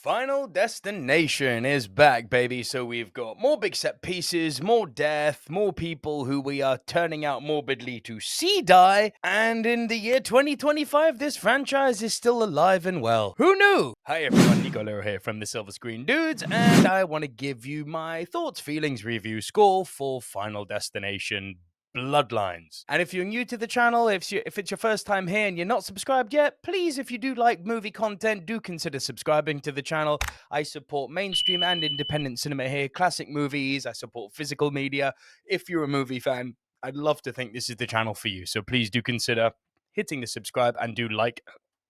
Final Destination is back, baby. So we've got more big set pieces, more death, more people who we are turning out morbidly to see die. And in the year 2025, this franchise is still alive and well. Who knew? Hi everyone, Nico Lero here from the Silver Screen Dudes, and I want to give you my thoughts, feelings, review, score for Final Destination Bloodlines. And if you're new to the channel, if it's your first time here and you're not subscribed yet, please, if you do like movie content, do consider subscribing to the channel. I support mainstream and independent cinema here, classic movies, I support physical media. If you're a movie fan, I'd love to think this is the channel for you. So please do consider hitting the subscribe and do like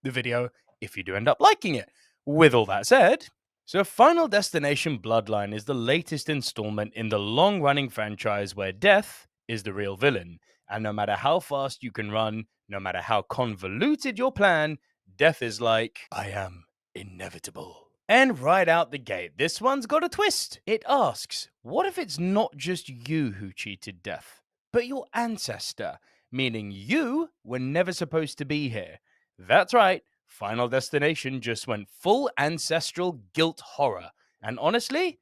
the video if you do end up liking it. With all that said, so Final Destination Bloodline is the latest installment in the long-running franchise where death is the real villain. And no matter how fast you can run, no matter how convoluted your plan, death is like, I am inevitable. And right out the gate, this one's got a twist. It asks, what if it's not just you who cheated death, but your ancestor? Meaning you were never supposed to be here. That's right, Final Destination just went full ancestral guilt horror. And honestly,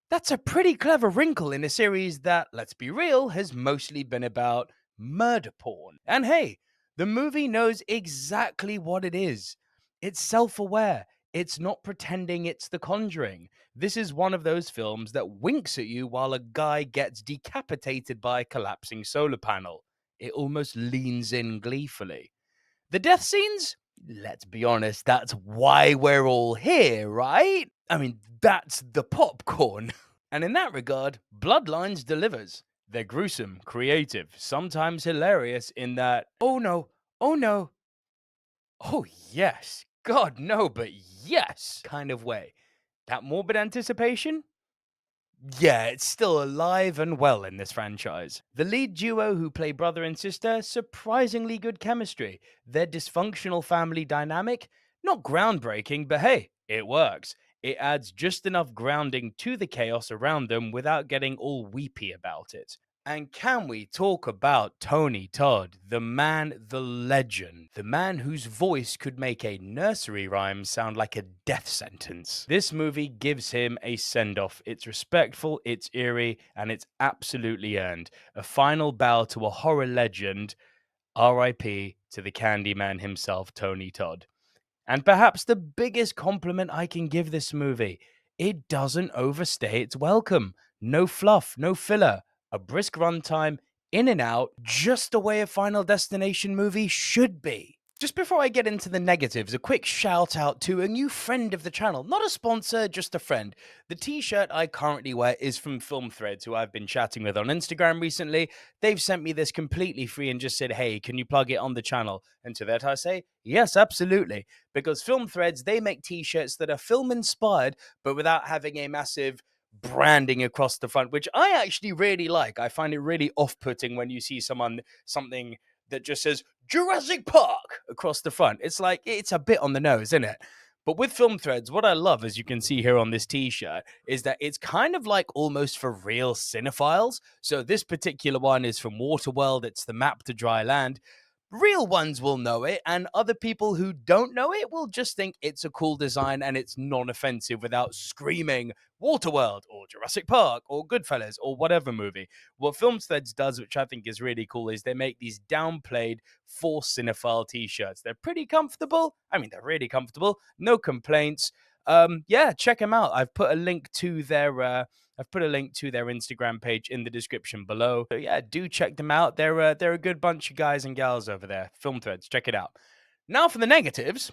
that's a pretty clever wrinkle in a series that, let's be real, has mostly been about murder porn. And hey, the movie knows exactly what it is. It's self-aware. It's not pretending it's The Conjuring. This is one of those films that winks at you while a guy gets decapitated by a collapsing solar panel. It almost leans in gleefully. The death scenes? Let's be honest, that's why we're all here, right? I mean, that's the popcorn. And in that regard, Bloodlines delivers. They're gruesome, creative, sometimes hilarious in that, oh no, oh yes, God no, but yes kind of way. That morbid anticipation? Yeah, it's still alive and well in this franchise. The lead duo who play brother and sister, surprisingly good chemistry. Their dysfunctional family dynamic, not groundbreaking, but hey, it works. It adds just enough grounding to the chaos around them without getting all weepy about it. And can we talk about Tony Todd, the man, the legend, the man whose voice could make a nursery rhyme sound like a death sentence? This movie gives him a send-off. It's respectful, it's eerie, and it's absolutely earned. A final bow to a horror legend, RIP to the Candyman himself, Tony Todd. And perhaps the biggest compliment I can give this movie, it doesn't overstay its welcome. No fluff, no filler. A brisk runtime, in and out, just the way a Final Destination movie should be. Just before I get into the negatives, a quick shout out to a new friend of the channel. Not a sponsor, just a friend. The t-shirt I currently wear is from Film Threads, who I've been chatting with on Instagram recently. They've sent me this completely free and just said, hey, can you plug it on the channel? And to that I say, yes, absolutely. Because Film Threads, they make t-shirts that are film-inspired, but without having a massive branding across the front, which I actually really like. I find it really off-putting when you see something that just says Jurassic Park across the front. It's like, it's a bit on the nose, isn't it? But with Film Threads, what I love, as you can see here on this t-shirt, is that it's kind of like almost for real cinephiles. So this particular one is from Waterworld. It's the map to dry land. Real ones will know it, and other people who don't know it will just think it's a cool design and it's non-offensive without screaming Waterworld or Jurassic Park or Goodfellas or whatever movie. What Film Threads does, which I think is really cool, is they make these downplayed for cinephile t-shirts. They're pretty comfortable. I mean, they're really comfortable. No complaints. Yeah, check them out. I've put a link to their Instagram page in the description below. So yeah, do check them out. They're a good bunch of guys and gals over there. Film Threads, check it out. Now for the negatives,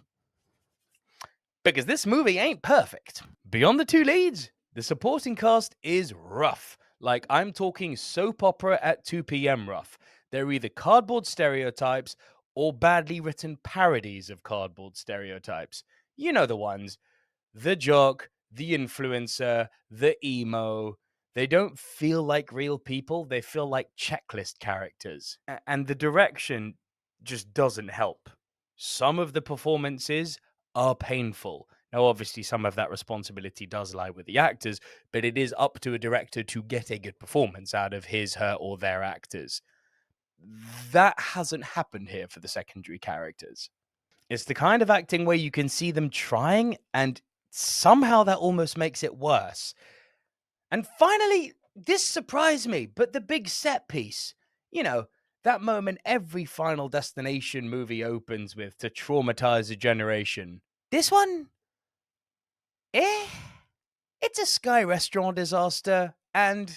because this movie ain't perfect. Beyond the two leads, the supporting cast is rough. Like, I'm talking soap opera at 2 p.m. rough. They're either cardboard stereotypes or badly written parodies of cardboard stereotypes. You know the ones. The jock, the influencer, the emo. They don't feel like real people. They feel like checklist characters. And the direction just doesn't help. Some of the performances are painful. Now, obviously, some of that responsibility does lie with the actors, but it is up to a director to get a good performance out of his, her, or their actors. That hasn't happened here for the secondary characters. It's the kind of acting where you can see them trying and somehow that almost makes it worse. And finally, this surprised me, but the big set piece, you know, that moment every Final Destination movie opens with to traumatize a generation. This one, eh? It's a Sky Restaurant disaster. And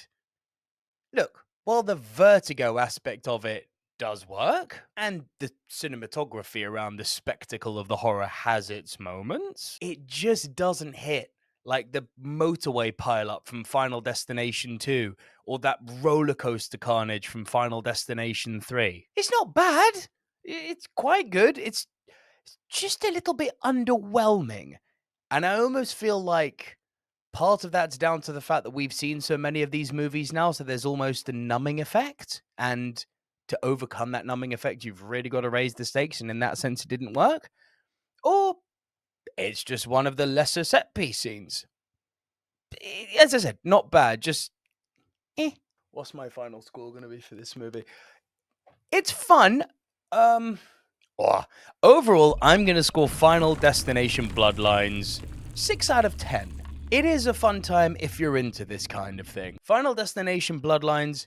look, while the vertigo aspect of it does work, and the cinematography around the spectacle of the horror has its moments, it just doesn't hit like the motorway pileup from Final Destination 2 or that roller coaster carnage from Final Destination 3. It's not bad. It's quite good. It's just a little bit underwhelming. And I almost feel like part of that's down to the fact that we've seen so many of these movies now, so there's almost a numbing effect. And to overcome that numbing effect, you've really got to raise the stakes. And in that sense, it didn't work. Or it's just one of the lesser set piece scenes. As I said, not bad, just eh. What's my final score going to be for this movie? It's fun. Overall, I'm going to score Final Destination Bloodlines 6 out of 10. It is a fun time if you're into this kind of thing. Final Destination Bloodlines,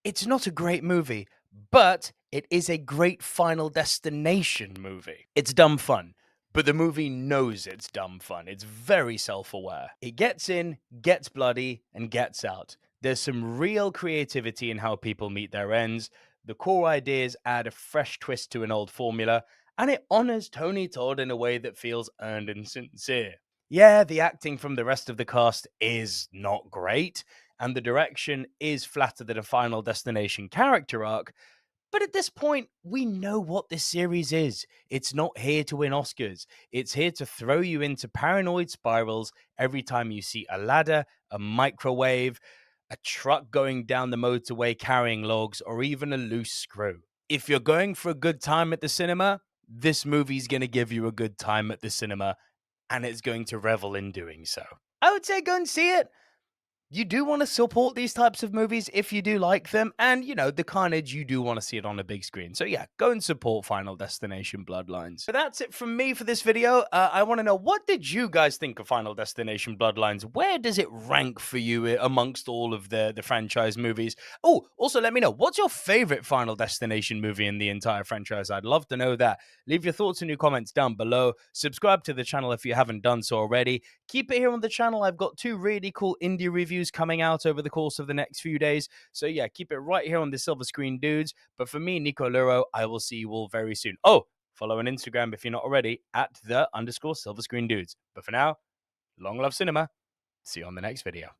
it's not a great movie, but it is a great Final Destination movie. It's dumb fun, but the movie knows it's dumb fun. It's very self-aware. It gets in, gets bloody, and gets out. There's some real creativity in how people meet their ends. The core ideas add a fresh twist to an old formula, and it honors Tony Todd in a way that feels earned and sincere. Yeah, the acting from the rest of the cast is not great, and the direction is flatter than a Final Destination character arc, but at this point, we know what this series is. It's not here to win Oscars. It's here to throw you into paranoid spirals every time you see a ladder, a microwave, a truck going down the motorway carrying logs, or even a loose screw. If you're going for a good time at the cinema, this movie's going to give you a good time at the cinema, and it's going to revel in doing so. I would say go and see it. You do want to support these types of movies if you do like them, and the carnage, you do want to see it on a big screen. So yeah, go and support Final Destination Bloodlines. But that's it from me for this video. I want to know, what did you guys think of Final Destination Bloodlines? Where does it rank for you amongst all of the franchise movies? Oh, also let me know, what's your favorite Final Destination movie in the entire franchise? I'd love to know that. Leave your thoughts and your comments down below. Subscribe to the channel if you haven't done so already. Keep it here on the channel. I've got 2 really cool indie reviews coming out over the course of the next few days. So yeah, keep it right here on the Silver Screen Dudes. But for me, Nico Luro, I will see you all very soon. Oh, follow on Instagram if you're not already at @the_Silver Screen Dudes. But for now, long love cinema. See you on the next video.